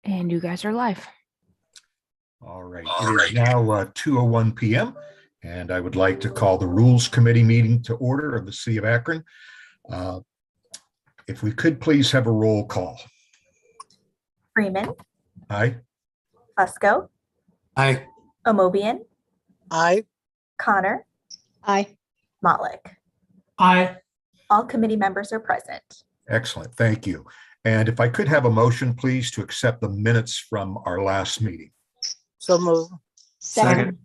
And you guys are live. All right. It is now 2:01 p.m. and I would like to call the Rules Committee meeting to order of the City of Akron. If we could please have a roll call. Freeman. Aye. Fusco. Aye. Omobian. Aye. Connor. Aye. Motlick. Aye. All committee members are present. Excellent. Thank you. And if I could have a motion, please, to accept the minutes from our last meeting. So move. Second.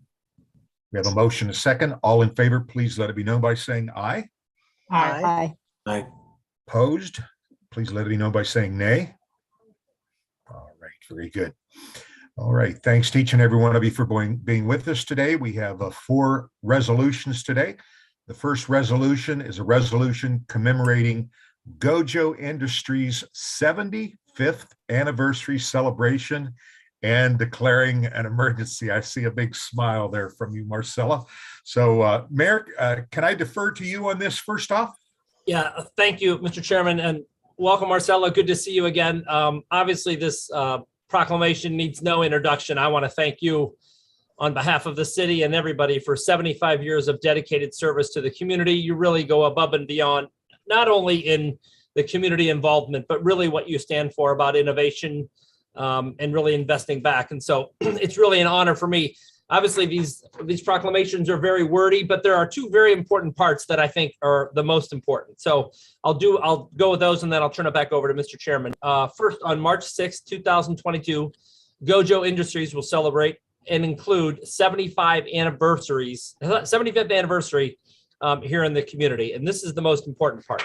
We have a motion, a second. All in favor, please let it be known by saying aye. Aye. Aye. Opposed? Please let it be known by saying nay. All right, very good. All right, thanks to each and every one of you for being with us today. We have 4 resolutions today. The first resolution is a resolution commemorating Gojo Industries' 75th anniversary celebration and declaring an emergency. I see a big smile there from you, Marcella. So, Mayor, can I defer to you on this first off? Yeah, thank you, Mr. Chairman, and welcome, Marcella. Good to see you again. Obviously, this proclamation needs no introduction. I want to thank you on behalf of the city and everybody for 75 years of dedicated service to the community. You really go above and beyond, not only in the community involvement, but really what you stand for about innovation and really investing back. And so it's really an honor for me. Obviously, these proclamations are very wordy, but there are 2 very important parts that I think are the most important. So I'll go with those, and then I'll turn it back over to Mr. Chairman. First, on March 6, 2022, Gojo Industries will celebrate and include 75th anniversary here in the community. And this is the most important part.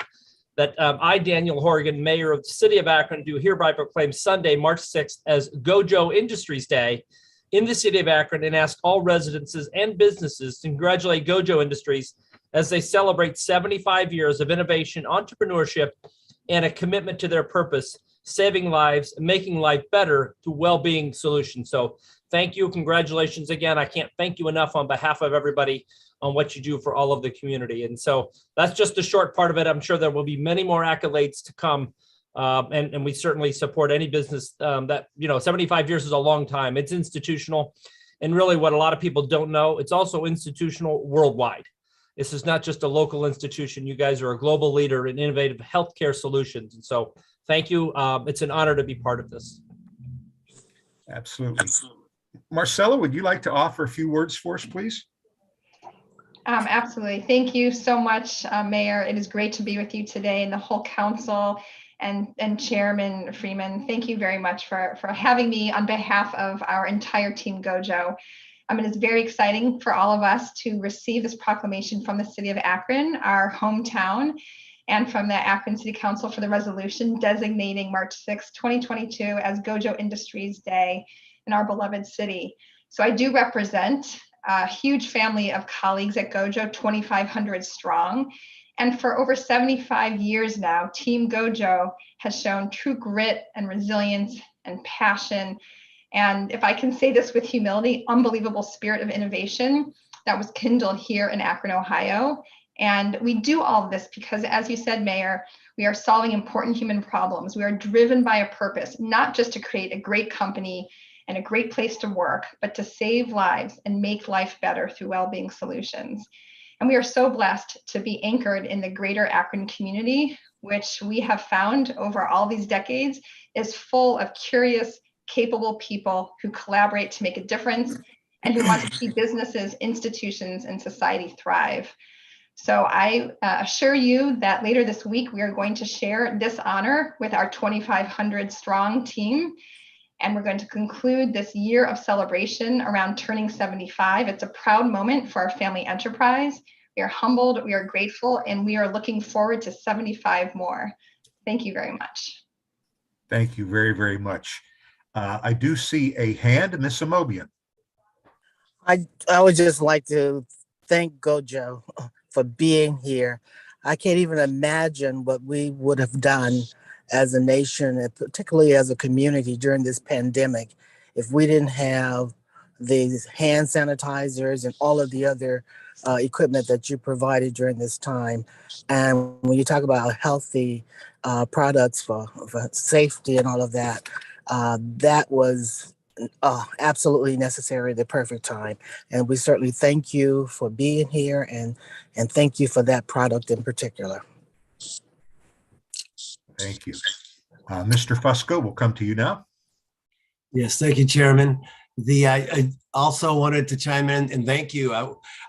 That I, Daniel Horgan, Mayor of the City of Akron, do hereby proclaim Sunday, March 6th as Gojo Industries Day in the City of Akron, and ask all residences and businesses to congratulate Gojo Industries as they celebrate 75 years of innovation, entrepreneurship, and a commitment to their purpose, saving lives and making life better through well-being solutions. So thank you. Congratulations again. I can't thank you enough on behalf of everybody on what you do for all of the community. And so that's just a short part of it. I'm sure there will be many more accolades to come. And we certainly support any business that, 75 years is a long time. It's institutional. And really what a lot of people don't know, it's also institutional worldwide. This is not just a local institution. You guys are a global leader in innovative healthcare solutions. And so thank you. It's an honor to be part of this. Absolutely. Marcella, would you like to offer a few words for us, please? Absolutely. Thank you so much, Mayor. It is great to be with you today, and the whole council and Chairman Freeman. Thank you very much for having me on behalf of our entire team Gojo. It is very exciting for all of us to receive this proclamation from the City of Akron, our hometown, and from the Akron City Council for the resolution designating March 6, 2022 as Gojo Industries Day in our beloved city. So I do represent a huge family of colleagues at Gojo, 2,500 strong. And for over 75 years now, Team Gojo has shown true grit and resilience and passion. And if I can say this with humility, unbelievable spirit of innovation that was kindled here in Akron, Ohio. And we do all of this because, as you said, Mayor, we are solving important human problems. We are driven by a purpose, not just to create a great company and a great place to work, but to save lives and make life better through well-being solutions. And we are so blessed to be anchored in the greater Akron community, which we have found over all these decades is full of curious, capable people who collaborate to make a difference and who want to see businesses, institutions, and society thrive. So I assure you that later this week, we are going to share this honor with our 2,500 strong team. And we're going to conclude this year of celebration around turning 75. It's a proud moment for our family enterprise. We are humbled, we are grateful, and we are looking forward to 75 more. Thank you very much. Thank you very, very much. I do see a hand, Ms. Amobian. I would just like to thank Gojo for being here. I can't even imagine what we would have done as a nation, and particularly as a community during this pandemic, if we didn't have the hand sanitizers and all of the other equipment that you provided during this time. And when you talk about healthy products for safety and all of that, That was absolutely necessary, the perfect time. And we certainly thank you for being here and thank you for that product in particular. Thank you. Mr. Fusco, we'll come to you now. Yes, thank you, Chairman. I also wanted to chime in and thank you.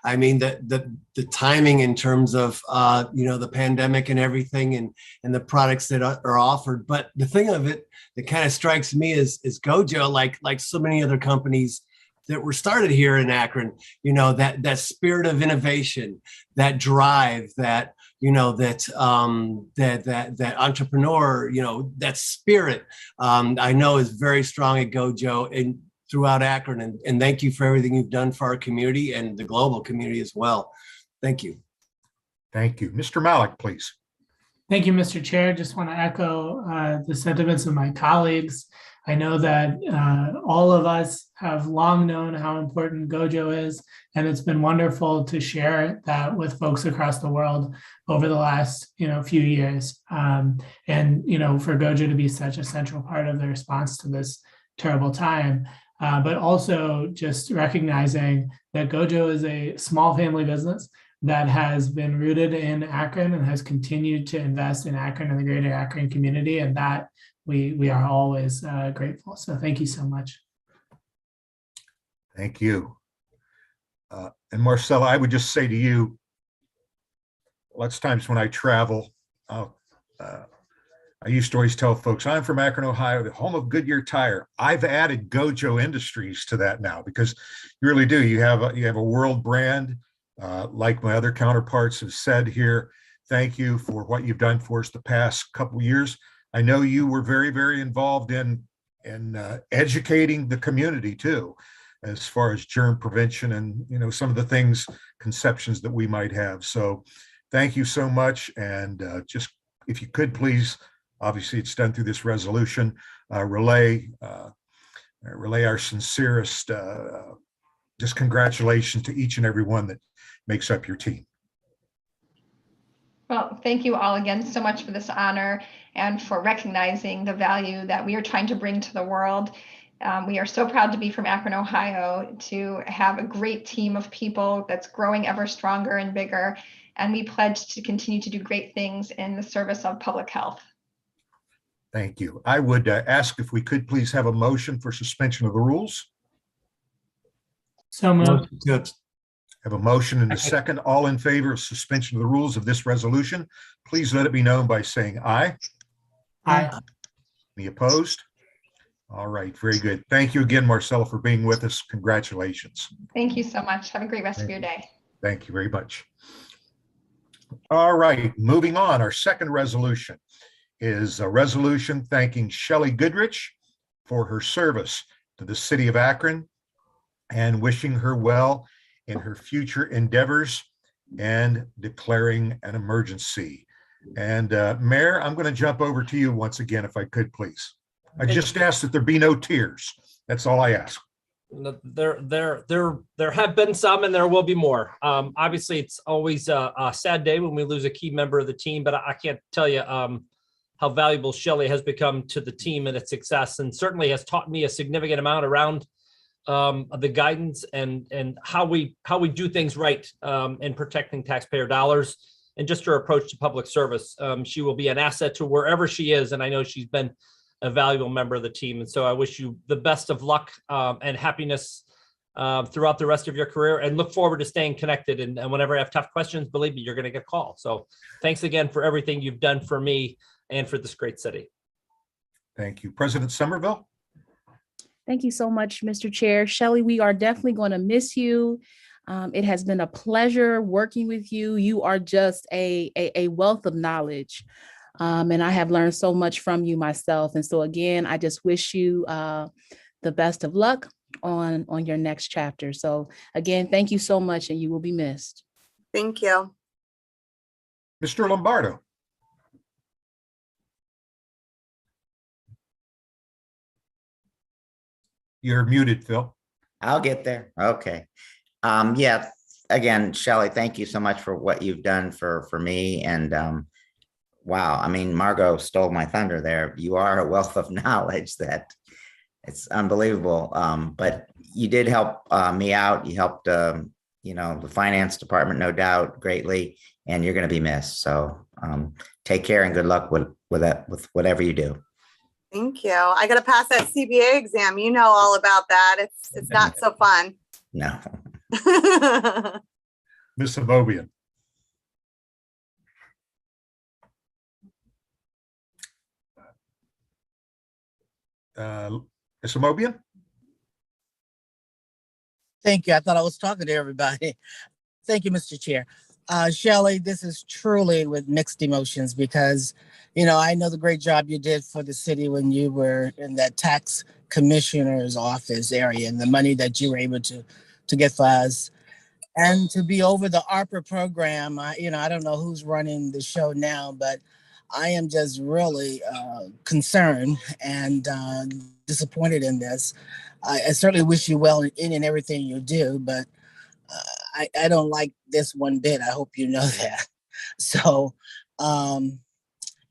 I mean, the timing in terms of the pandemic and everything and the products that are offered. But the thing of it that kind of strikes me is Gojo, like so many other companies that were started here in Akron, that spirit of innovation, that drive, that that entrepreneur, that spirit, I know is very strong at Gojo and throughout Akron. And thank you for everything you've done for our community and the global community as well. Thank you. Thank you. Mr. Malik, please. Thank you, Mr. Chair. Just want to echo the sentiments of my colleagues. I know that all of us have long known how important Gojo is, and it's been wonderful to share that with folks across the world over the last few years. And for Gojo to be such a central part of the response to this terrible time, but also just recognizing that Gojo is a small family business that has been rooted in Akron and has continued to invest in Akron and the greater Akron community, and that we are always grateful. So thank you so much. Thank you. And Marcella, I would just say to you, lots of times when I travel, I used to always tell folks, I'm from Akron, Ohio, the home of Goodyear Tire. I've added Gojo Industries to that now because you really do. You have a world brand, like my other counterparts have said here. Thank you for what you've done for us the past couple of years. I know you were very, very involved in educating the community too, as far as germ prevention and some of the things, conceptions that we might have. So thank you so much. And just if you could please, obviously it's done through this resolution, relay our sincerest just congratulations to each and every one that makes up your team. Well, thank you all again so much for this honor and for recognizing the value that we are trying to bring to the world. We are so proud to be from Akron, Ohio, to have a great team of people that's growing ever stronger and bigger. And we pledge to continue to do great things in the service of public health. Thank you. I would ask if we could please have a motion for suspension of the rules. So moved. Have a motion and a second. All in favor of suspension of the rules of this resolution, please let it be known by saying aye. Aye. Any opposed? All right, very good. Thank you again, Marcella, for being with us. Congratulations. Thank you so much. Have a great rest of your day. Thank you very much. All right, moving on. Our second resolution is a resolution thanking Shelley Goodrich for her service to the city of Akron and wishing her well in her future endeavors and declaring an emergency. And Mayor, I'm going to jump over to you once again, if I could, please. I just asked that there be no tears. That's all I ask. There have been some, and there will be more. Obviously, it's always a sad day when we lose a key member of the team, but I can't tell you how valuable Shelley has become to the team and its success, and certainly has taught me a significant amount around the guidance and how we do things right in protecting taxpayer dollars, and just her approach to public service. She will be an asset to wherever she is, and I know she's been a valuable member of the team. And so I wish you the best of luck and happiness throughout the rest of your career, and look forward to staying connected. And whenever I have tough questions, believe me, you're going to get called. So thanks again for everything you've done for me and for this great city. Thank you. President Somerville. Thank you so much, Mr. Chair. Shelley, we are definitely going to miss you. It has been a pleasure working with you. You are just a wealth of knowledge. And I have learned so much from you myself. And so again, I just wish you the best of luck on your next chapter. So again, thank you so much, and you will be missed. Thank you. Mr. Lombardo. You're muted, Phil. I'll get there. Okay. Yeah, again, Shelley, thank you so much for what you've done for me. And wow, I mean, Margot stole my thunder there. You are a wealth of knowledge that It's unbelievable. But you did help me out. You helped, the finance department, no doubt, greatly, and you're going to be missed. So take care and good luck with that, with whatever you do. Thank you. I got to pass that CBA exam. You know all about that. It's not so fun. No. Ms. Amobian. Ms. Amobian? Thank you. I thought I was talking to everybody. Thank you, Mr. Chair. Shelley, this is truly with mixed emotions because, I know the great job you did for the city when you were in that tax commissioner's office area and the money that you were able to get for us. And to be over the ARPA program, I don't know who's running the show now, but I am just really concerned and disappointed in this. I certainly wish you well in and everything you do, but I don't like this one bit. I hope you know that. So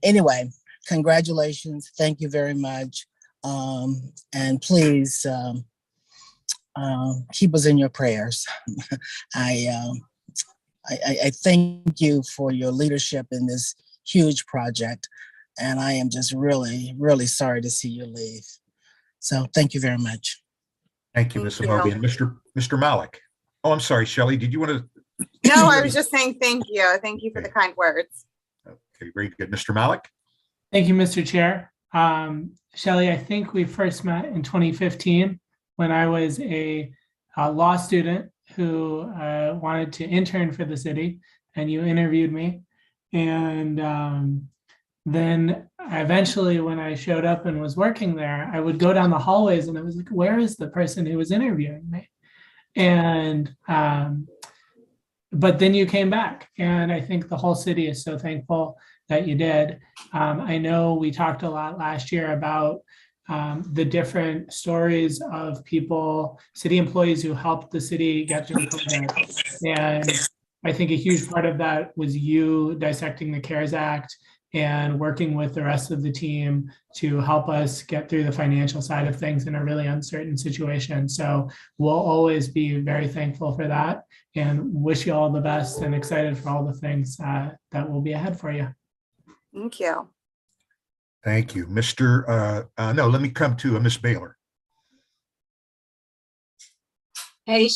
anyway, congratulations. Thank you very much. And please keep us in your prayers. I thank you for your leadership in this huge project. And I am just really, really sorry to see you leave. So thank you very much. Thank you, Ms. Amobian. Mr. Malik. Oh, I'm sorry, Shelley. Did you want to? No, I was just saying thank you. Thank you for the kind words. Okay, very good. Mr. Malik? Thank you, Mr. Chair. Shelley, I think we first met in 2015 when I was a law student who wanted to intern for the city, and you interviewed me. And then eventually when I showed up and was working there, I would go down the hallways and I was like, where is the person who was interviewing me? And but then you came back, and I think the whole city is so thankful that you did. I know we talked a lot last year about the different stories of people, city employees who helped the city get through COVID. And I think a huge part of that was you dissecting the CARES Act and working with the rest of the team to help us get through the financial side of things in a really uncertain situation. So we'll always be very thankful for that and wish you all the best and excited for all the things that will be ahead for you. Thank you. Thank you. No, let me come to Ms. Baylor. Hey,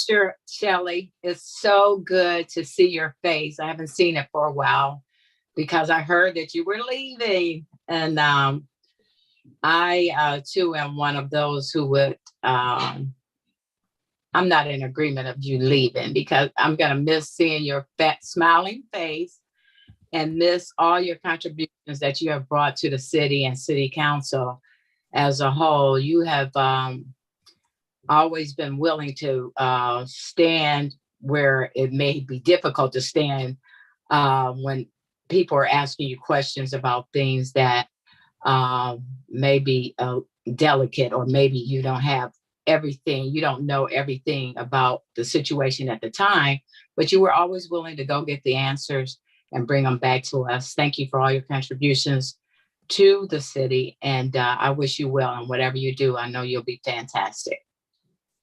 Shelley, it's so good to see your face. I haven't seen it for a while because I heard that you were leaving. And I too am one of those who would, I'm not in agreement of you leaving because I'm going to miss seeing your fat smiling face and miss all your contributions that you have brought to the city and city council as a whole. You have always been willing to stand where it may be difficult to stand when people are asking you questions about things that may be delicate, or maybe you don't have everything, you don't know everything about the situation at the time, but you were always willing to go get the answers and bring them back to us. Thank you for all your contributions to the city. And I wish you well in whatever you do. I know you'll be fantastic.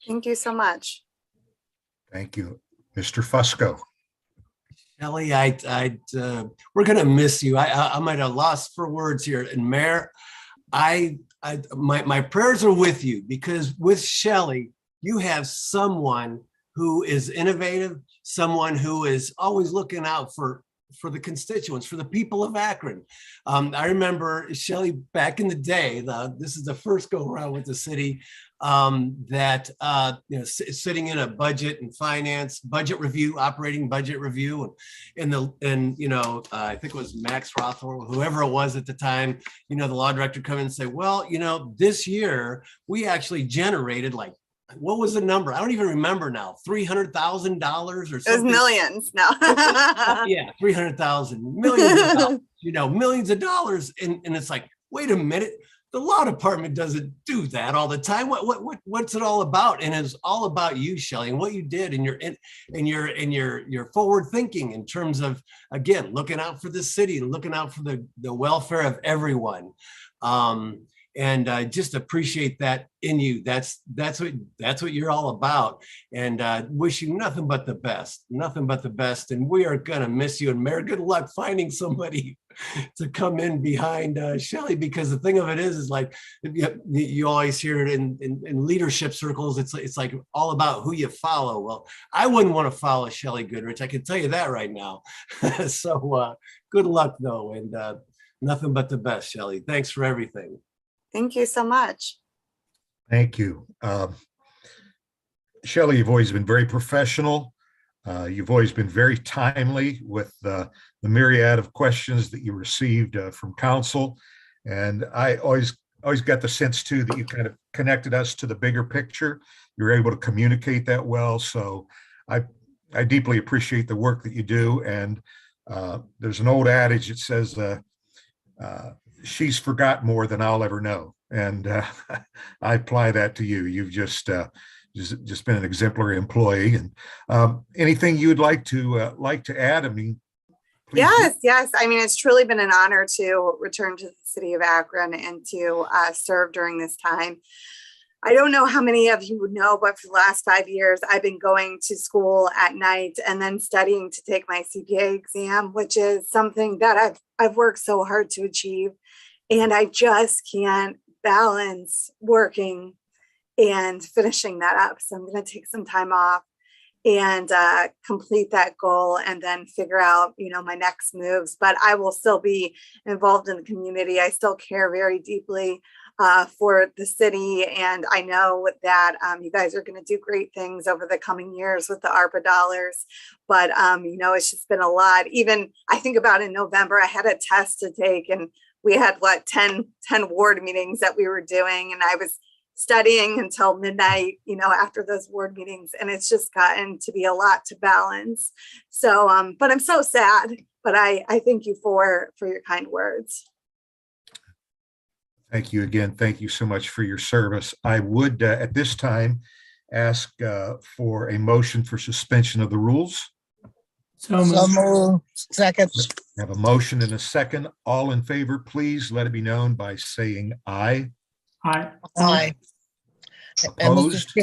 Thank you so much. Thank you. Mr. Fusco. Shelley, we're gonna miss you. I'm at a loss for words here. And Mayor, my prayers are with you, because with Shelley, you have someone who is innovative, someone who is always looking out for the constituents, for the people of Akron. I remember Shelley back in the day, this is the first go around with the city, sitting in a budget and finance budget review, operating budget review, and I think it was Max Roth or whoever it was at the time, the law director come in and say, well, this year we actually generated what was the number? I don't even remember now. $300,000 or something. It was millions now. Yeah, 300,000 millions of dollars, millions of dollars. And it's like, wait a minute, the law department doesn't do that all the time. What's it all about? And it's all about you, Shelley, and what you did and your forward thinking in terms of, again, looking out for the city and looking out for the welfare of everyone. And I just appreciate that in you. That's what you're all about. And wish you nothing but the best, nothing but the best. And we are gonna miss you. And Mayor, good luck finding somebody to come in behind Shelley, because the thing of it is like you always hear it in leadership circles. It's like all about who you follow. Well, I wouldn't want to follow Shelley Goodrich. I can tell you that right now. So good luck though, and nothing but the best, Shelley. Thanks for everything. Thank you so much. Thank you. Shelley, you've always been very professional. You've always been very timely with the myriad of questions that you received from council. And I always got the sense too that you kind of connected us to the bigger picture. You were able to communicate that well. So I deeply appreciate the work that you do. And there's an old adage that says, she's forgot more than I'll ever know. And I apply that to you. You've just been an exemplary employee. And anything you would like to add? I mean, please. Yes. I mean, it's truly been an honor to return to the city of Akron and to serve during this time. I don't know how many of you would know, but for the last 5 years, I've been going to school at night and then studying to take my CPA exam, which is something that I've worked so hard to achieve. And I just can't balance working and finishing that up. So I'm going to take some time off and complete that goal and then figure out, my next moves. But I will still be involved in the community. I still care very deeply for the city. And I know that you guys are going to do great things over the coming years with the ARPA dollars. But, it's just been a lot. Even I think about in November, I had a test to take and we had 10 ward meetings that we were doing. And I was studying until midnight, after those ward meetings. And it's just gotten to be a lot to balance. So, but I'm so sad, but I thank you for your kind words. Thank you again. Thank you so much for your service. I would at this time ask for a motion for suspension of the rules. So moved. Second. I have a motion and a second. All in favor, please let it be known by saying aye. Aye. Aye. Opposed?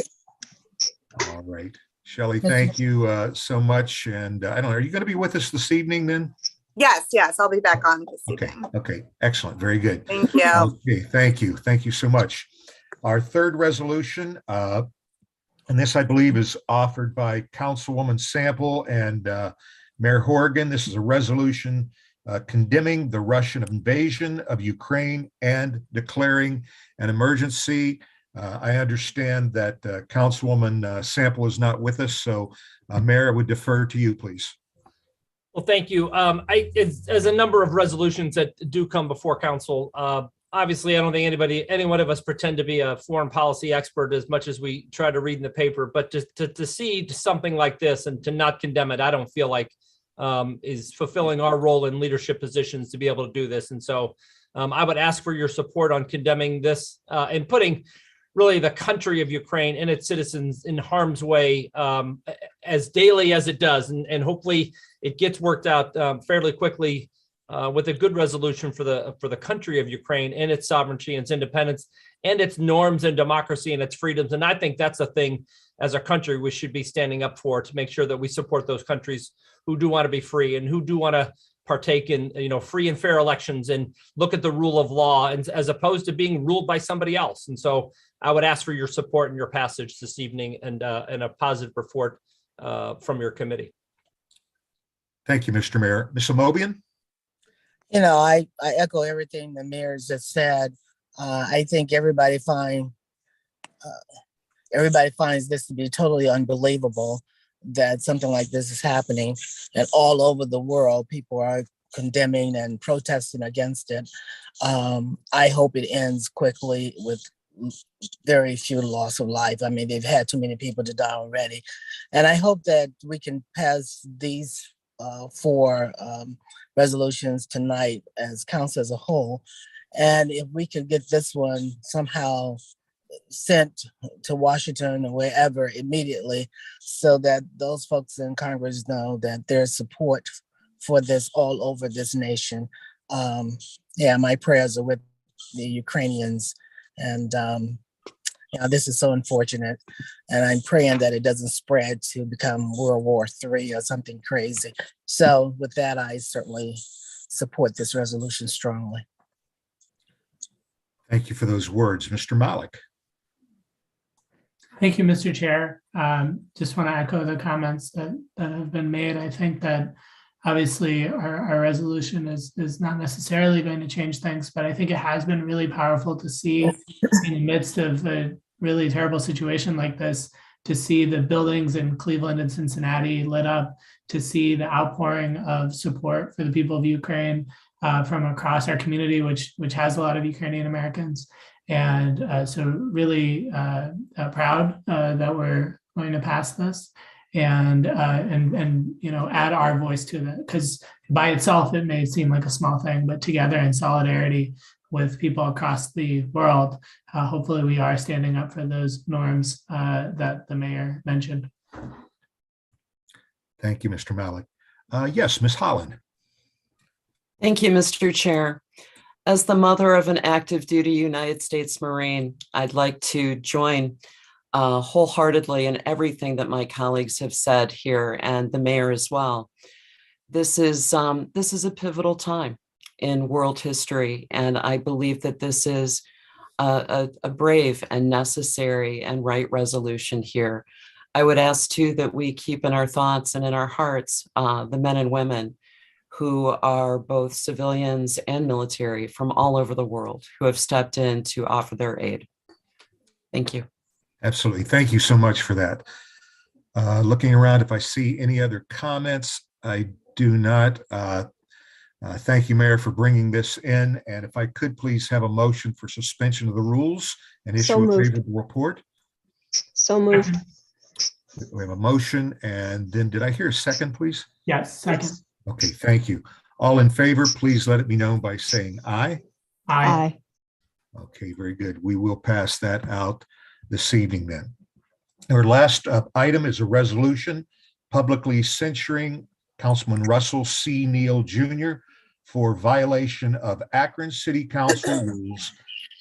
All right. Shelley, thank you so much. And I don't know, are you going to be with us this evening then? Yes, I'll be back on this evening. Okay, excellent. Very good. Thank you. Okay, thank you. Thank you so much. Our third resolution, and this I believe is offered by Councilwoman Sample and Mayor Horgan. This is a resolution condemning the Russian invasion of Ukraine and declaring an emergency. I understand that Councilwoman Sample is not with us, so Mayor, I would defer to you, please. Well, thank you. As a number of resolutions that do come before council, obviously, I don't think any one of us pretend to be a foreign policy expert as much as we try to read in the paper, but just to see something like this and to not condemn it, I don't feel like is fulfilling our role in leadership positions to be able to do this. And so I would ask for your support on condemning this and putting really the country of Ukraine and its citizens in harm's way as daily as it does. And hopefully it gets worked out fairly quickly with a good resolution for the country of Ukraine and its sovereignty and its independence and its norms and democracy and its freedoms. And I think that's a thing as a country we should be standing up for, to make sure that we support those countries who do want to be free and who do want to partake in free and fair elections and look at the rule of law, and as opposed to being ruled by somebody else. And so I would ask for your support and your passage this evening and a positive report from your committee. Thank you, Mr. Mayor. Ms. Amobian? I echo everything the mayor just said. I think everybody finds this to be totally unbelievable that something like this is happening, and all over the world, people are condemning and protesting against it. I hope it ends quickly with very few loss of life. I mean, they've had too many people to die already. And I hope that we can pass these four resolutions tonight as council as a whole. And if we could get this one somehow sent to Washington or wherever immediately, so that those folks in Congress know that there's support for this all over this nation. My prayers are with the Ukrainians And, this is so unfortunate. And I'm praying that it doesn't spread to become World War III or something crazy. So with that, I certainly support this resolution strongly. Thank you for those words, Mr. Malik. Thank you, Mr. Chair. Just want to echo the comments that have been made. I think that obviously our resolution is not necessarily going to change things, but I think it has been really powerful to see in the midst of a really terrible situation like this, to see the buildings in Cleveland and Cincinnati lit up, to see the outpouring of support for the people of Ukraine from across our community, which has a lot of Ukrainian Americans. And so really proud that we're going to pass this and add our voice to that, because by itself it may seem like a small thing, but together in solidarity with people across the world, hopefully we are standing up for those norms that the mayor mentioned. Thank you, Mr. Malik. Yes, Ms. Holland. Thank you, Mr. Chair. As the mother of an active duty United States Marine, I'd like to join wholeheartedly in everything that my colleagues have said here, and the mayor as well. This is a pivotal time in world history, and I believe that this is a brave and necessary and right resolution here. I would ask too that we keep in our thoughts and in our hearts the men and women who are both civilians and military from all over the world who have stepped in to offer their aid. Thank you. Absolutely. Thank you so much for that. Looking around, if I see any other comments, I do not. Thank you, Mayor, for bringing this in. And if I could please have a motion for suspension of the rules and issue a favorable report. So moved. We have a motion, and then did I hear a second, please? Yes, second. Okay, thank you. All in favor, please let it be known by saying aye. Aye. Okay, very good. We will pass that out this evening then. Our last item is a resolution publicly censuring Councilman Russell C. Neal Jr. for violation of Akron City Council rules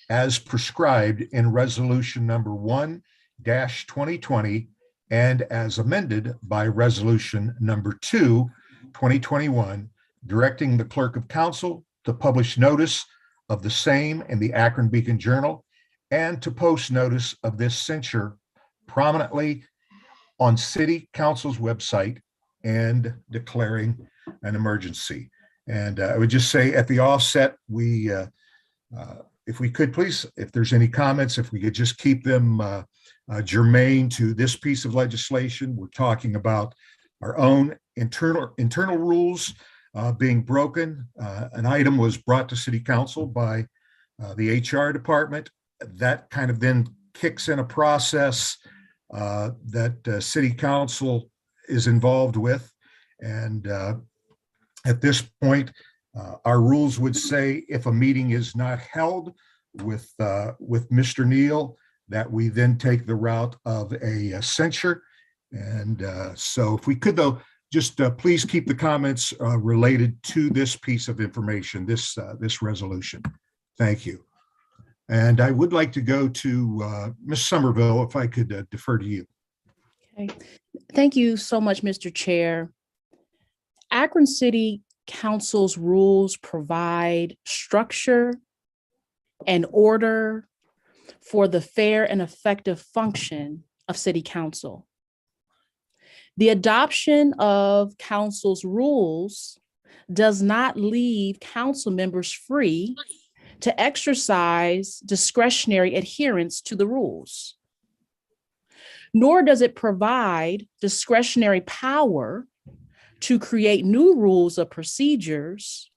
as prescribed in resolution number 1-2020 and as amended by resolution number 2-2021, directing the clerk of council to publish notice of the same in the Akron Beacon Journal and to post notice of this censure prominently on city council's website and declaring an emergency. And I would just say at the offset, if we could please, if there's any comments, if we could just keep them germane to this piece of legislation. We're talking about our own internal rules being broken. An item was brought to city council by the HR department. That kind of then kicks in a process that city council is involved with. And at this point, our rules would say if a meeting is not held with Mr. Neal, that we then take the route of a censure. And so if we could, though, just please keep the comments related to this piece of information, this resolution. Thank you. And I would like to go to Ms. Somerville, if I could defer to you. Okay. Thank you so much, Mr. Chair. Akron City Council's rules provide structure and order for the fair and effective function of City Council. The adoption of council's rules does not leave council members free to exercise discretionary adherence to the rules, nor does it provide discretionary power to create new rules or procedures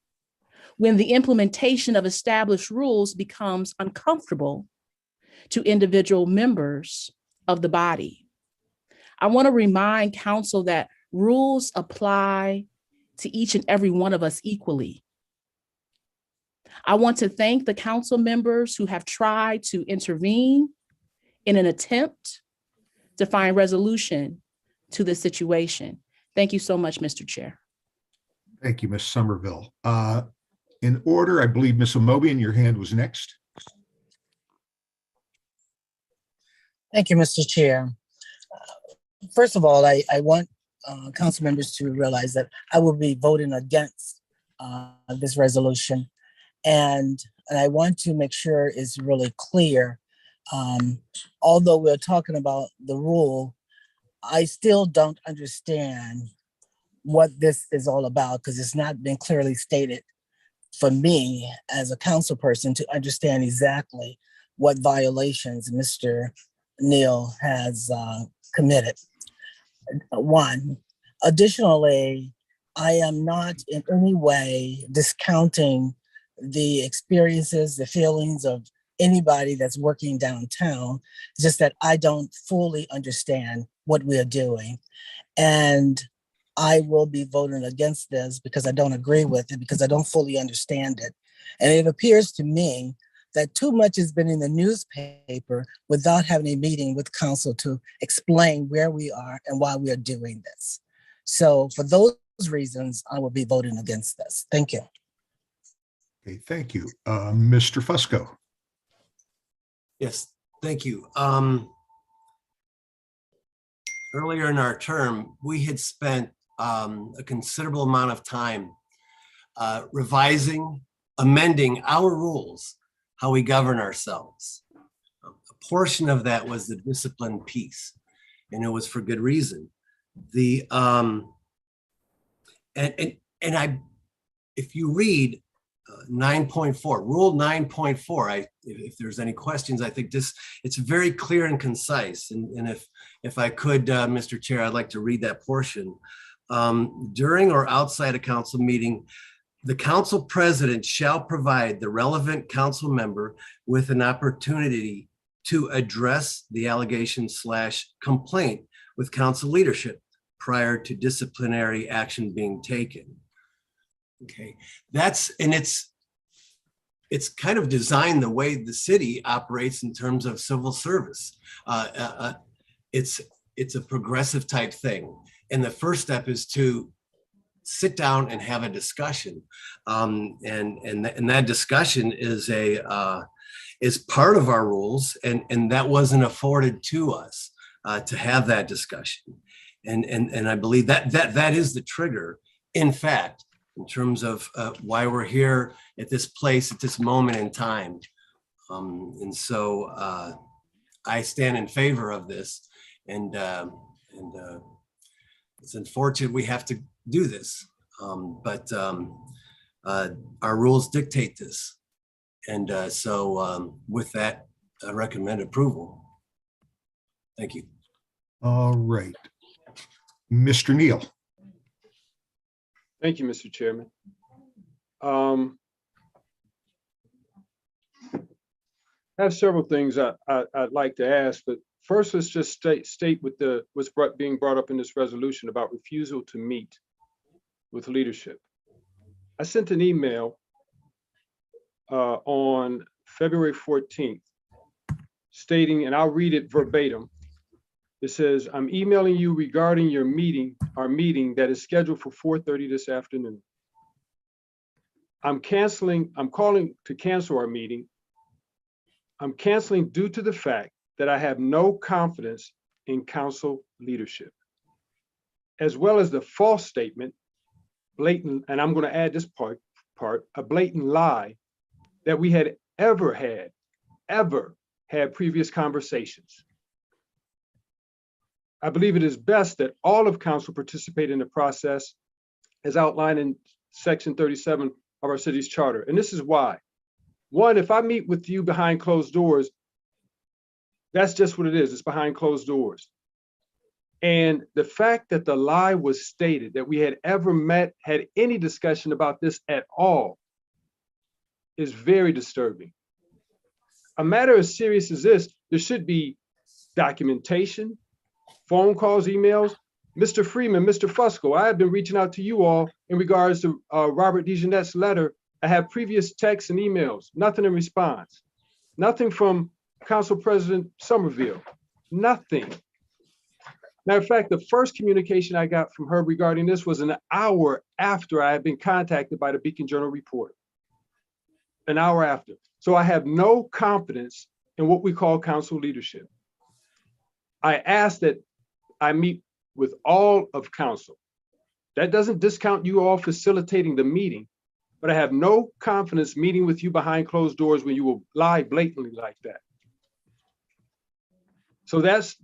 when the implementation of established rules becomes uncomfortable to individual members of the body. I want to remind council that rules apply to each and every one of us equally. I want to thank the council members who have tried to intervene in an attempt to find resolution to the situation. Thank you so much, Mr. Chair. Thank you, Ms. Somerville. In order, I believe Ms. Amobian, your hand was next. Thank you, Mr. Chair. First of all, I want council members to realize that I will be voting against this resolution. And I want to make sure it's really clear. Although we're talking about the rule, I still don't understand what this is all about because it's not been clearly stated for me as a council person to understand exactly what violations Mr. Neal has committed. One. Additionally, I am not in any way discounting the experiences, the feelings of anybody that's working downtown. It's just that I don't fully understand what we are doing. And I will be voting against this because I don't agree with it, because I don't fully understand it. And it appears to me that too much has been in the newspaper without having a meeting with council to explain where we are and why we are doing this. So for those reasons, I will be voting against this. Thank you. Okay, thank you. Mr. Fusco. Yes, thank you. Earlier in our term, we had spent a considerable amount of time revising, amending our rules, how we govern ourselves. A portion of that was the discipline piece, and it was for good reason. The if you read 9.4, Rule 9.4, if there's any questions, I think it's very clear and concise. And if I could, Mr. Chair, I'd like to read that portion. During or outside a council meeting, the council president shall provide the relevant council member with an opportunity to address the allegation/complaint with council leadership prior to disciplinary action being taken. Okay, it's kind of designed the way the city operates in terms of civil service. It's a progressive type thing. And the first step is to sit down and have a discussion. And that discussion is part of our rules, and that wasn't afforded to us to have that discussion. And I believe that is the trigger, in fact, in terms of why we're here at this place at this moment in time. And so I stand in favor of this, and it's unfortunate we have to do this, but our rules dictate this. And so with that, I recommend approval. Thank you. All right. Mr. Neal. Thank you, Mr. Chairman. I have several things I'd like to ask, but first, let's just state with what's being brought up in this resolution about refusal to meet with leadership. I sent an email on February 14th stating, and I'll read it verbatim. It says, I'm emailing you regarding our meeting that is scheduled for 4:30 this afternoon. I'm calling to cancel our meeting. I'm canceling due to the fact that I have no confidence in council leadership, as well as the false statement, blatant, and I'm going to add this part, a blatant lie that we had ever had previous conversations. I believe it is best that all of council participate in the process as outlined in section 37 of our city's charter. And this is why. One, if I meet with you behind closed doors, that's just what it is. It's behind closed doors. And the fact that the lie was stated that we had ever had any discussion about this at all is very disturbing. A matter as serious as this, there should be documentation, phone calls, emails. Mr. Freeman, Mr. Fusco, I have been reaching out to you all in regards to Robert DeJeanette's letter. I have previous texts and emails, nothing in response. Nothing from Council President Somerville, nothing. Matter of fact, the first communication I got from her regarding this was an hour after I had been contacted by the Beacon Journal report. An hour after. So I have no confidence in what we call council leadership. I ask that I meet with all of council. That doesn't discount you all facilitating the meeting, but I have no confidence meeting with you behind closed doors when you will lie blatantly like that. So that's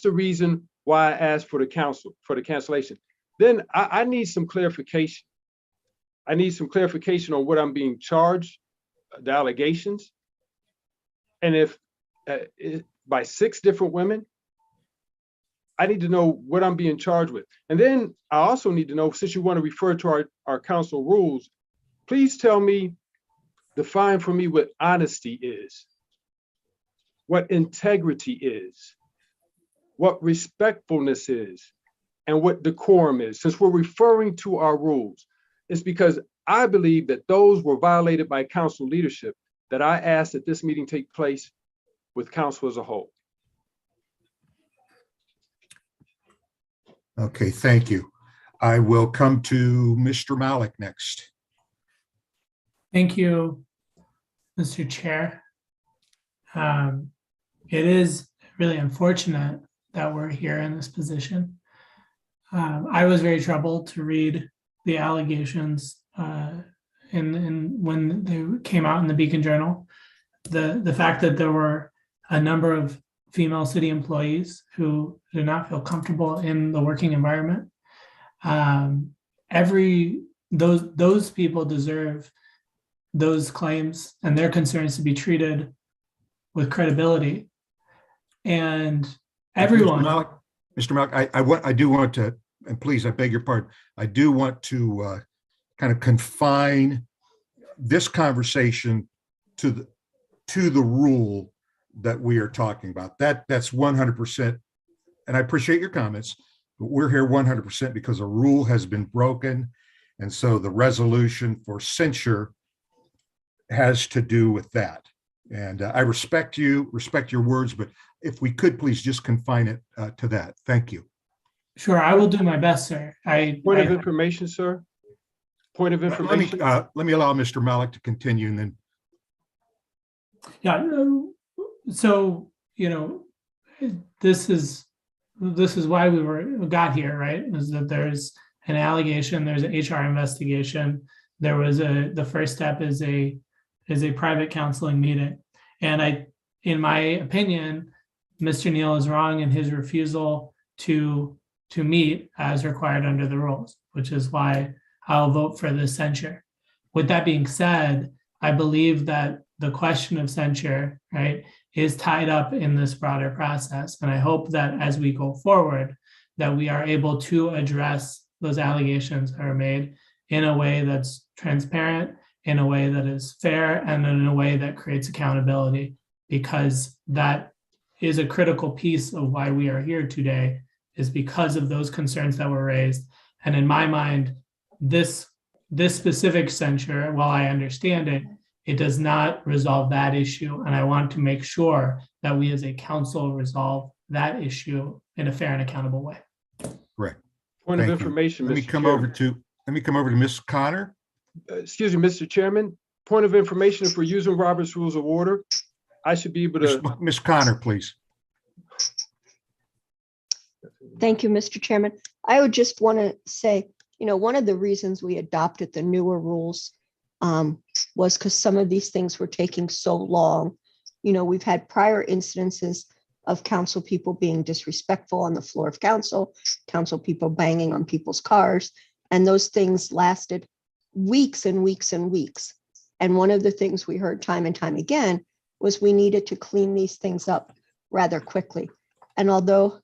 the reason why I asked for the council, for the cancellation. Then I need some clarification. I need some clarification on what I'm being charged, the allegations. And if by 6 different women, I need to know what I'm being charged with. And then I also need to know, since you want to refer to our council rules, please tell me, define for me what honesty is, what integrity is, what respectfulness is, and what decorum is. Since we're referring to our rules, it's because I believe that those were violated by council leadership that I asked that this meeting take place with council as a whole. Okay, thank you. I will come to Mr. Malik next. Thank you, Mr. Chair. It is really unfortunate that we're here in this position. I was very troubled to read the allegations when they came out in the Beacon Journal. The fact that there were a number of female city employees who do not feel comfortable in the working environment. Those people deserve those claims and their concerns to be treated with credibility. And everyone, Mr. Malik, I do want to, and please, I beg your pardon, I do want to kind of confine this conversation to the rule that we are talking about. That's 100%, and I appreciate your comments, but we're here 100% because a rule has been broken, and so the resolution for censure has to do with that. And I respect your words, but if we could please just confine it to that. Thank you. Sure, I will do my best, sir. Point of information, sir. Point of information. Let me allow Mr. Malik to continue, and then. Yeah. So this is why we got here, right? Is that there's an allegation, there's an HR investigation. There was the first step is a private counseling meeting, and in my opinion, Mr. Neal is wrong in his refusal to meet as required under the rules, which is why I'll vote for this censure. With that being said, I believe that the question of censure, right, is tied up in this broader process. And I hope that as we go forward, that we are able to address those allegations that are made in a way that's transparent, in a way that is fair, and in a way that creates accountability, because that is a critical piece of why we are here today, is because of those concerns that were raised. And in my mind, this specific censure, while I understand it, it does not resolve that issue. And I want to make sure that we as a council resolve that issue in a fair and accountable way. Correct. Point of information, Let me Mr. come over to Ms. Connor. Excuse me, Mr. Chairman. Point of information, if we're using Robert's Rules of Order, I should be able to. Ms. Connor, please. Thank you, Mr. Chairman. I would just want to say, one of the reasons we adopted the newer rules was because some of these things were taking so long. We've had prior incidences of council people being disrespectful on the floor of council people banging on people's cars, and those things lasted weeks and weeks and weeks. And one of the things we heard time and time again was we needed to clean these things up rather quickly. And although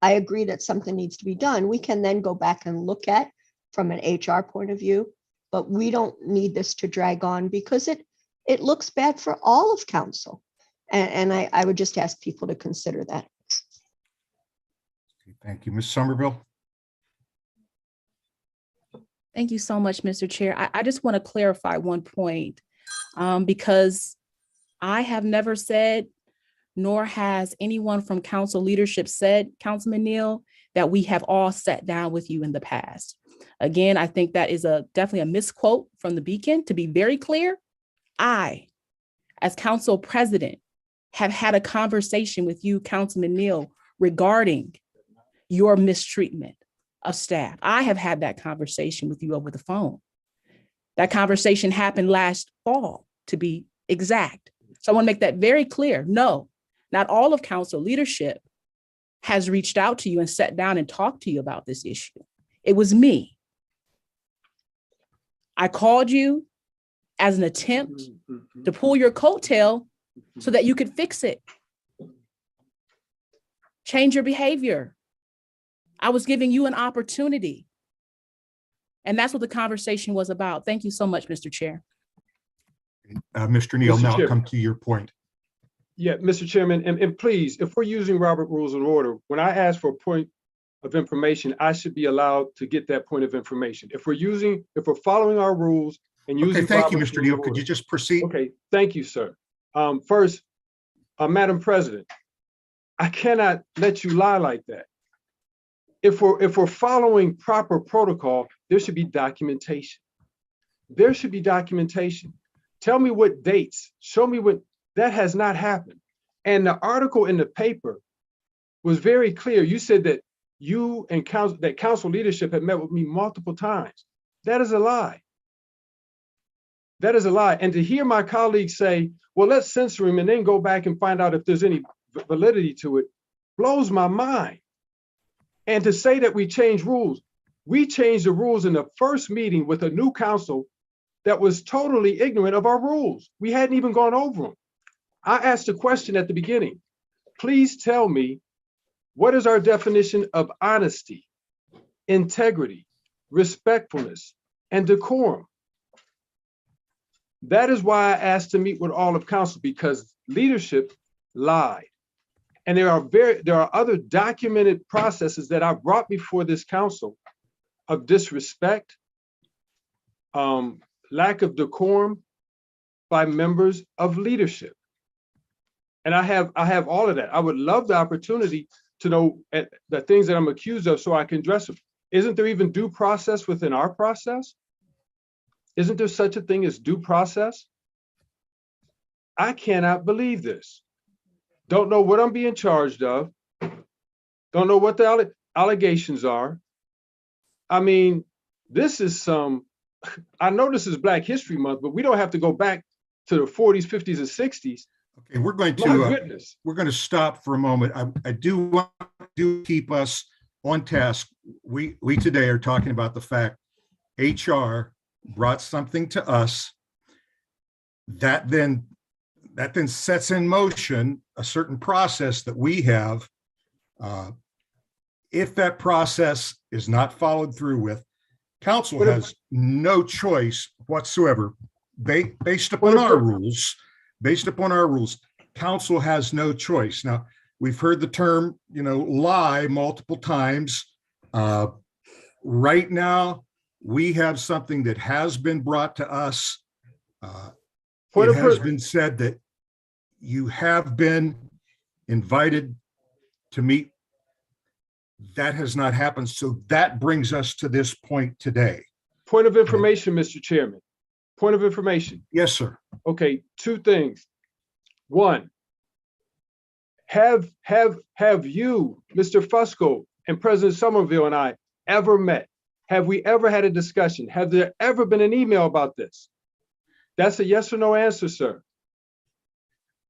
I agree that something needs to be done, we can then go back and look at from an HR point of view, but we don't need this to drag on because it looks bad for all of council. And I would just ask people to consider that. Thank you. Ms. Somerville. Thank you so much, Mr. Chair. I just want to clarify one point because I have never said, nor has anyone from council leadership said, Councilman Neal, that we have all sat down with you in the past. Again, I think that is definitely a misquote from the Beacon. To be very clear, I, as council president, have had a conversation with you, Councilman Neal, regarding your mistreatment of staff. I have had that conversation with you over the phone. That conversation happened last fall, to be exact. So I want to make that very clear. No, not all of council leadership has reached out to you and sat down and talked to you about this issue. It was me. I called you as an attempt to pull your coattail so that you could fix it. Change your behavior. I was giving you an opportunity. And that's what the conversation was about. Thank you so much, Mr. Chair. Mr. Neal, Mr. now Chair. come to your point. Yeah, Mr. Chairman, and please, if we're using Robert Rules of Order, when I ask for a point of information, I should be allowed to get that point of information. If we're following our rules and using. Okay, thank you, Robert's Mr. Rules Neal. of Could Order. you just proceed? Okay, thank you, sir. First, Madam President, I cannot let you lie like that. If we're following proper protocol, there should be documentation. There should be documentation. Tell me what dates, show me what, that has not happened. And the article in the paper was very clear. You said that you and council leadership had met with me multiple times. That is a lie. That is a lie. And to hear my colleagues say, well, let's censor him and then go back and find out if there's any validity to it, blows my mind. And to say that we changed rules, we changed the rules in the first meeting with a new council that was totally ignorant of our rules. We hadn't even gone over them. I asked a question at the beginning. Please tell me, what is our definition of honesty, integrity, respectfulness, and decorum? That is why I asked to meet with all of council, because leadership lied. And there are other documented processes that I brought before this council of disrespect, lack of decorum by members of leadership. And I have all of that. I would love the opportunity to know the things that I'm accused of so I can address them. Isn't there even due process within our process? Isn't there such a thing as due process? I cannot believe this. Don't know what I'm being charged of. Don't know what the allegations are. I mean, this is I know this is Black History Month, but we don't have to go back to the 40s, 50s, and 60s. Okay, we're going to stop for a moment. I do want to keep us on task. We today are talking about the fact HR brought something to us that then sets in motion a certain process that we have. If that process is not followed through with, council has no choice whatsoever. Based upon our rules, council has no choice. Now, we've heard the term, lie multiple times. Right now, we have something that has been brought to us. It has been said that you have been invited to meet. That has not happened. So that brings us to this point today. Point of information, Mr. Chairman. Point of information. Yes, sir. Okay, two things. One, have you, Mr. Fusco, and President Somerville and I ever met? Have we ever had a discussion? Have there ever been an email about this? That's a yes or no answer, sir.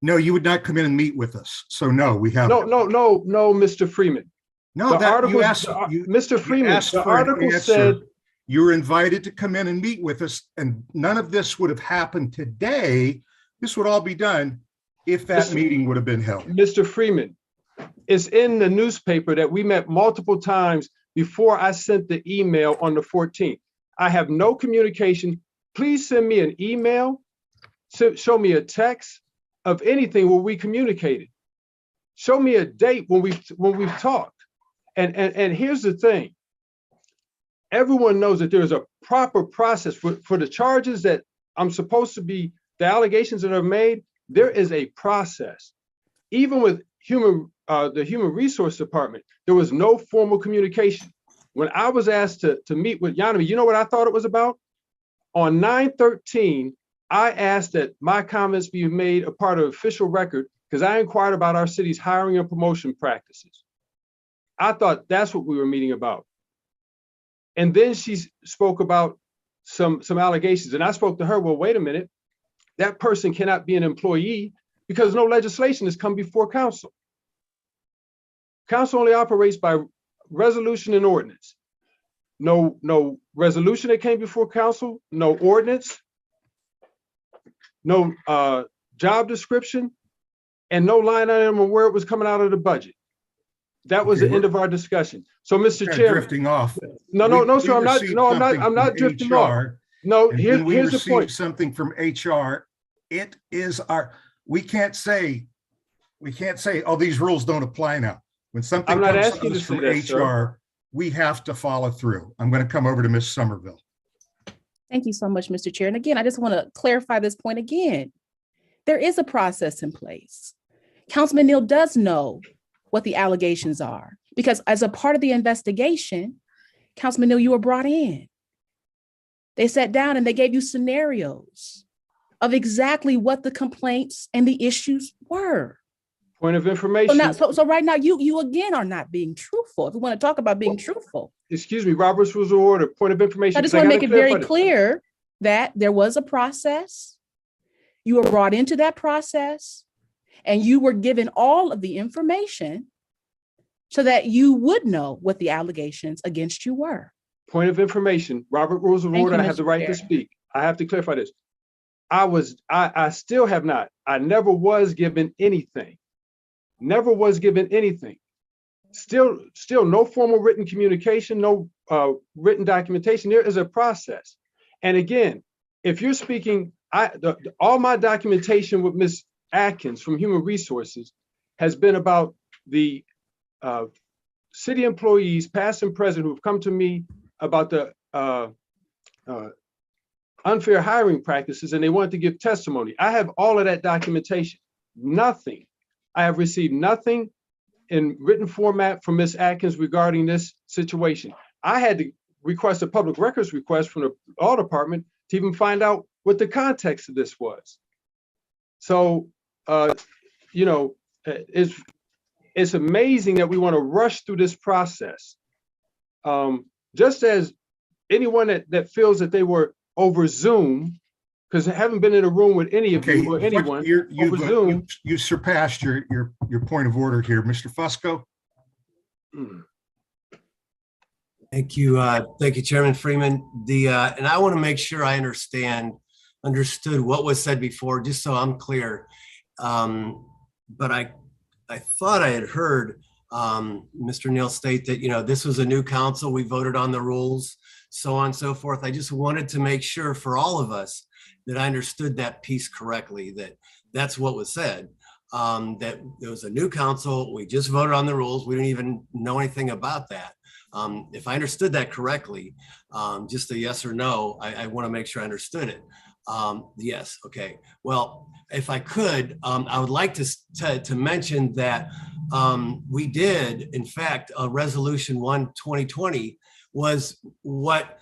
No, you would not come in and meet with us. So no, we haven't. No, Mr. Freeman. No, Mr. Freeman, the article said you were invited to come in and meet with us, and none of this would have happened today. This would all be done if that meeting would have been held. Mr. Freeman, it's in the newspaper that we met multiple times before I sent the email on the 14th. I have no communication. Please send me an email, show me a text of anything where we communicated. Show me a date when we've talked. And here's the thing. Everyone knows that there's a proper process for the charges that I'm supposed to be, the allegations that are made, there is a process. Even with the Human Resource Department, there was no formal communication. When I was asked to meet with Yanami, you know what I thought it was about? On 9/13, I asked that my comments be made a part of official record because I inquired about our city's hiring and promotion practices. I thought that's what we were meeting about. And then she spoke about some allegations. And I spoke to her, well, wait a minute, that person cannot be an employee because no legislation has come before council. Council only operates by resolution and ordinance. No resolution that came before council, no ordinance, no job description, and no line item of where it was coming out of the budget. That was the end of our discussion. So, Mr. Chairman, drifting off. No, sir, I'm not drifting off. No, here's the point. Something from HR. It is we can't say, oh, these rules don't apply now. When something comes to us from HR, we have to follow through. I'm going to come over to Ms. Somerville. Thank you so much, Mr. Chair. And again, I just want to clarify this point again. There is a process in place. Councilman Neal does know what the allegations are, because as a part of the investigation, Councilman Neal, you were brought in. They sat down and they gave you scenarios of exactly what the complaints and the issues were. Point of information. So right now, you again are not being truthful. If we want to talk about being truthful. Excuse me, Robert's Rules of Order, point of information. I just want to make it very clear that there was a process. You were brought into that process and you were given all of the information so that you would know what the allegations against you were. Point of information, Robert Rules of Order, I have the right to speak. I have to clarify this. I still have not, I never was given anything. Never was given anything. Still no formal written communication, no written documentation. There is a process. And again, if you're speaking, all my documentation with Ms. Atkins from Human Resources has been about the city employees, past and present, who have come to me about the unfair hiring practices, and they wanted to give testimony. I have all of that documentation. Nothing. I have received nothing in written format from Ms. Atkins regarding this situation. I had to request a public records request from the law department to even find out what the context of this was. So, it's amazing that we want to rush through this process. Just as anyone that feels that they were over Zoom, because I haven't been in a room with any of you or anyone over Zoom. You surpassed your point of order here, Mr. Fusco. Thank you, Chairman Freeman. And I want to make sure I understood what was said before, just so I'm clear. But I thought I had heard Mr. Neal state that this was a new council. We voted on the rules, so on and so forth. I just wanted to make sure for all of us that I understood that piece correctly. That's what was said. That there was a new council. We just voted on the rules. We didn't even know anything about that. If I understood that correctly, just a yes or no, I want to make sure I understood it. Yes. Okay. Well, if I could, I would like to mention that we did, in fact, Resolution 1/2020 was what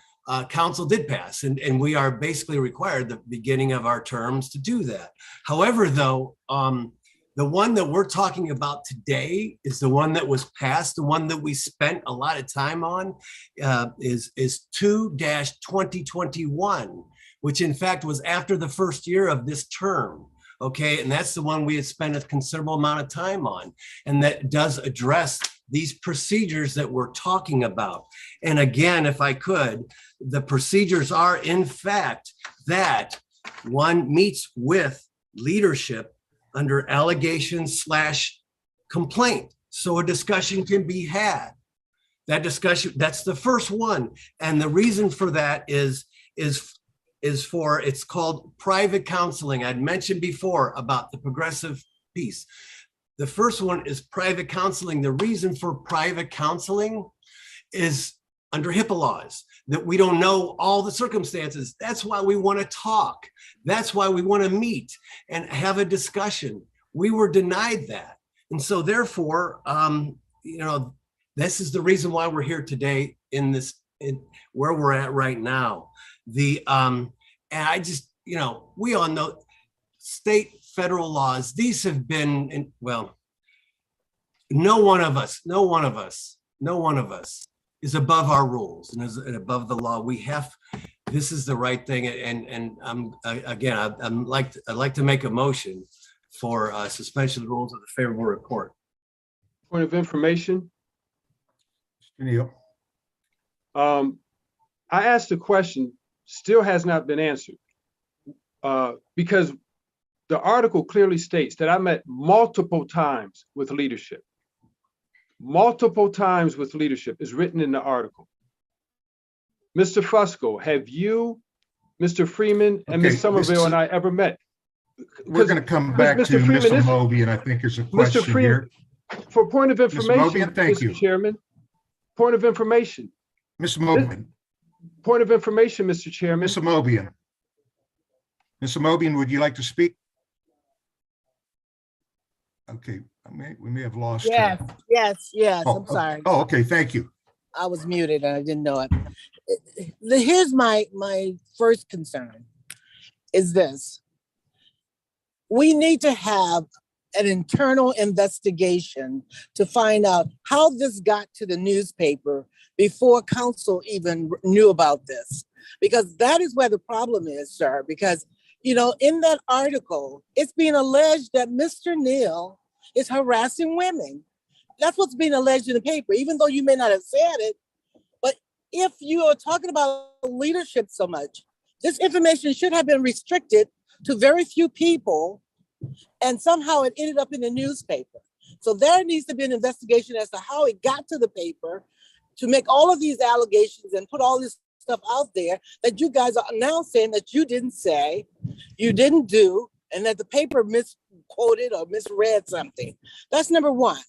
council did pass, and we are basically required the beginning of our terms to do that. However, though, the one that we're talking about today is the one that was passed. The one that we spent a lot of time on is 2-2021, which in fact was after the first year of this term. Okay, and that's the one we had spent a considerable amount of time on, and that does address these procedures that we're talking about. And again, if I could, the procedures are in fact that one meets with leadership under allegation/complaint, so a discussion can be had. That discussion, that's the first one, and the reason for that is for, it's called private counseling. I'd mentioned before about the progressive piece. The first one is private counseling. The reason for private counseling is under HIPAA laws, that we don't know all the circumstances. That's why we want to talk. That's why we want to meet and have a discussion. We were denied that. And so therefore, this is the reason why we're here today in where we're at right now. And I just, we all know state federal laws. These have been, well, no one of us is above our rules and is above the law. This is the right thing. And I'd like to make a motion for suspension of the rules of the favorable report. Point of information. Mr. Neal. I asked a question, still has not been answered. Because the article clearly states that I met multiple times with leadership. Multiple times with leadership is written in the article. Mr. Fusco, have you, Mr. Freeman, and Ms. Somerville and I ever met? We're going to come back to Mr. Mobian. I think there's a question Mr. Freeman, here. For point of information, Mobian, thank you. Mr. Chairman, point of information. Mr. Mobian. Point of information, Mr. Chairman. Mr. Mobian. Mr. Mobian, would you like to speak? Okay, we may have lost her. Yes. Oh, I'm sorry. Oh, okay, thank you. I was muted and I didn't know it. Here's my first concern is this. We need to have an internal investigation to find out how this got to the newspaper before council even knew about this. Because that is where the problem is, sir. Because, you know, in that article, it's being alleged that Mr. Neal is harassing women. That's what's being alleged in the paper, even though you may not have said it. But if you are talking about leadership so much, this information should have been restricted to very few people, and somehow it ended up in the newspaper. So there needs to be an investigation as to how it got to the paper to make all of these allegations and put all this stuff out there that you guys are now saying that you didn't say, you didn't do, and that the paper misquoted or misread something. That's number one.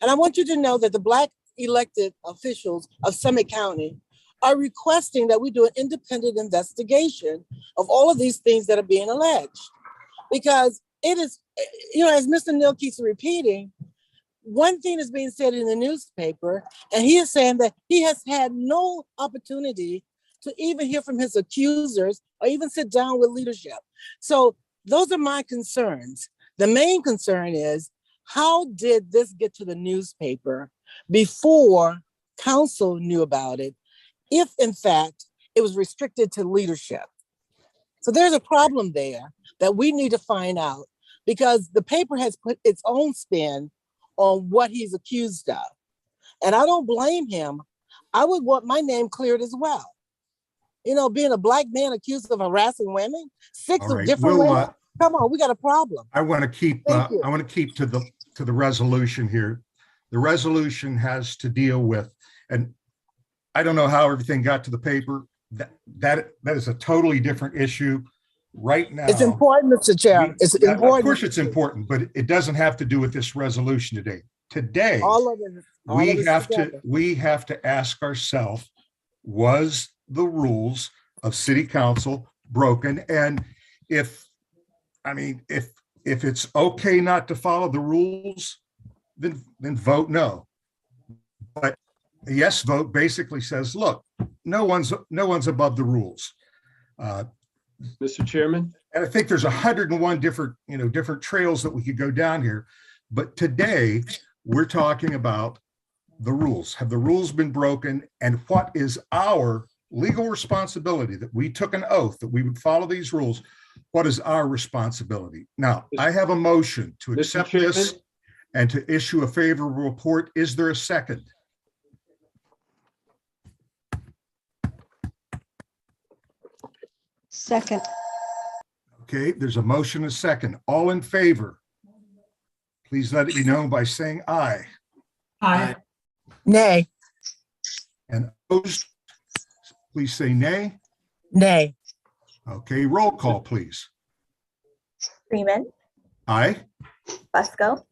And I want you to know that the Black elected officials of Summit County are requesting that we do an independent investigation of all of these things that are being alleged. Because it is, you know, as Mr. Neal keeps repeating, one thing is being said in the newspaper, and he is saying that he has had no opportunity to even hear from his accusers or even sit down with leadership. So those are my concerns. The main concern is, how did this get to the newspaper before council knew about it, if in fact it was restricted to leadership? So there's a problem there that we need to find out, because the paper has put its own spin on what he's accused of. And I don't blame him. I would want my name cleared as well. You know, being a Black man accused of harassing women, six All of right, different women. Come on, we got a problem. I want to keep to the resolution here. The resolution has to deal with, and I don't know how everything got to the paper. That is a totally different issue. Right now, it's important, Mr. Chair. It's important. Of course, it's important, but it doesn't have to do with this resolution today. Today, we have to ask ourselves: was the rules of City Council broken? And if it's okay not to follow the rules, then vote no. But a yes vote basically says, look, no one's above the rules. Mr. Chairman. And I think there's 101 different trails that we could go down here. But today we're talking about the rules. Have the rules been broken? And what is our legal responsibility? That we took an oath that we would follow these rules. What is our responsibility? Now, I have a motion to accept this and to issue a favorable report. Is there a second? Second. Okay, there's a motion, a second. All in favor, please let it be known by saying aye. Aye. Nay. And opposed, please say nay. Nay. Okay, roll call, please. Freeman, Aye. Fusco,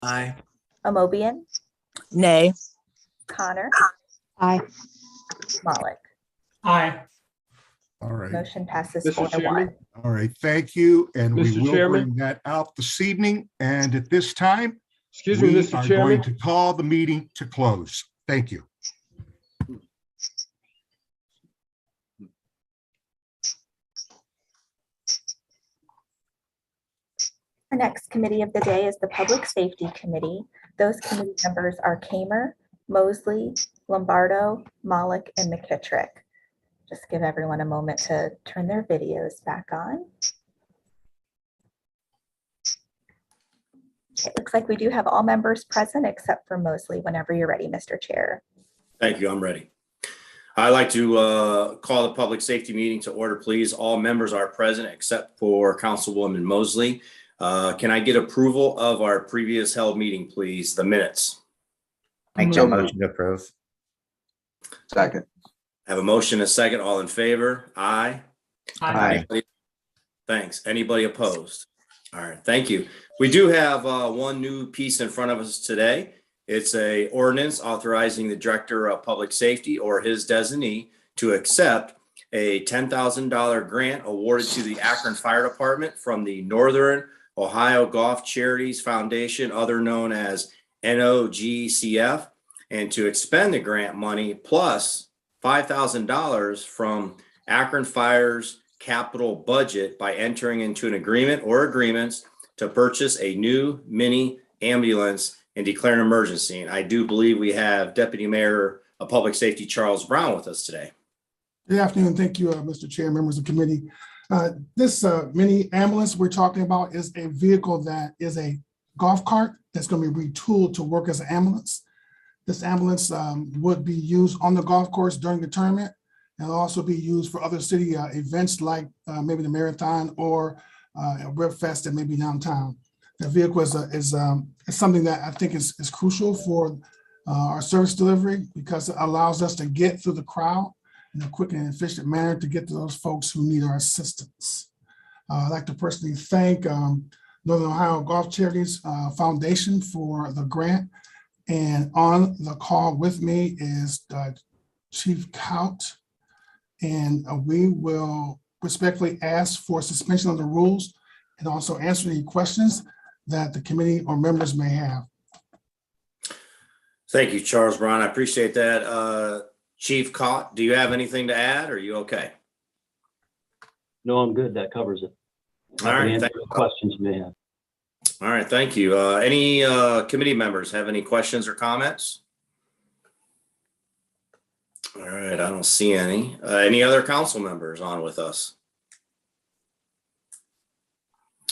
Aye. Amobian, Nay. Connor, Aye. Malik. Aye. All right. Motion passes Mr. 4-1. Chairman. All right, thank you. And we Mr. will Chairman. bring that out this evening. And at this time, Excuse me, we Mr. are Chairman. going to call the meeting to close. Thank you. Our next committee of the day is the Public Safety Committee. Those committee members are Kamer, Mosley, Lombardo, Malik, and McKittrick. Just give everyone a moment to turn their videos back on. It looks like we do have all members present except for Mosley. Whenever you're ready, Mr. Chair. Thank you. I'm ready. I'd like to call the public safety meeting to order, please. All members are present except for Councilwoman Mosley. Can I get approval of our previous held meeting, please? The minutes. Make a motion to approve. Second. Have a motion, a second. All in favor? Aye. Aye. Thanks. Anybody opposed? All right. Thank you. We do have one new piece in front of us today. It's a ordinance authorizing the Director of Public Safety or his designee to accept a $10,000 grant awarded to the Akron Fire Department from the Northern Ohio Golf Charities Foundation, other known as NOGCF, and to expend the grant money plus $5,000 from Akron Fire's capital budget by entering into an agreement or agreements to purchase a new mini ambulance and declare an emergency. And I do believe we have Deputy Mayor of Public Safety Charles Brown with us today. Good afternoon. Thank you, Mr. Chair, members of the committee. This mini ambulance we're talking about is a vehicle that is a golf cart that's going to be retooled to work as an ambulance. This ambulance would be used on the golf course during the tournament and also be used for other city events like maybe the marathon or a Rib Fest that may be downtown. The vehicle is something that I think is crucial for our service delivery because it allows us to get through the crowd in a quick and efficient manner to get to those folks who need our assistance. I'd like to personally thank Northern Ohio Golf Charities Foundation for the grant. And on the call with me is Chief Kaut. And we will respectfully ask for suspension of the rules and also answer any questions that the committee or members may have. Thank you, Charles Brown. I appreciate that. Chief Cott, do you have anything to add? Or are you okay? No, I'm good. That covers it. All right. Answer questions you may have. All right. Thank you. Any committee members have any questions or comments? All right. I don't see any. Any other council members on with us?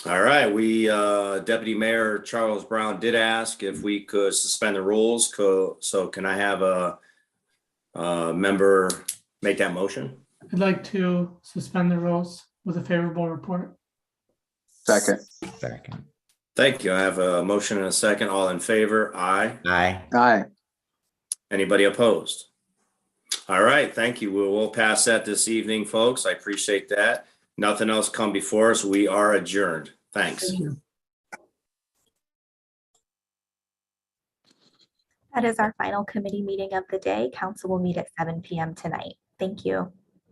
All right. We, Deputy Mayor Charles Brown did ask if we could suspend the rules. So can I have a member make that motion? I'd like to suspend the rules with a favorable report. Second. Second. Thank you. I have a motion and a second. All in favor? Aye. Aye. Aye. Anybody opposed? All right. Thank you. We'll pass that this evening, folks. I appreciate that. Nothing else come before us. We are adjourned. Thanks. Thank you. That is our final committee meeting of the day. Council will meet at 7 p.m. tonight. Thank you.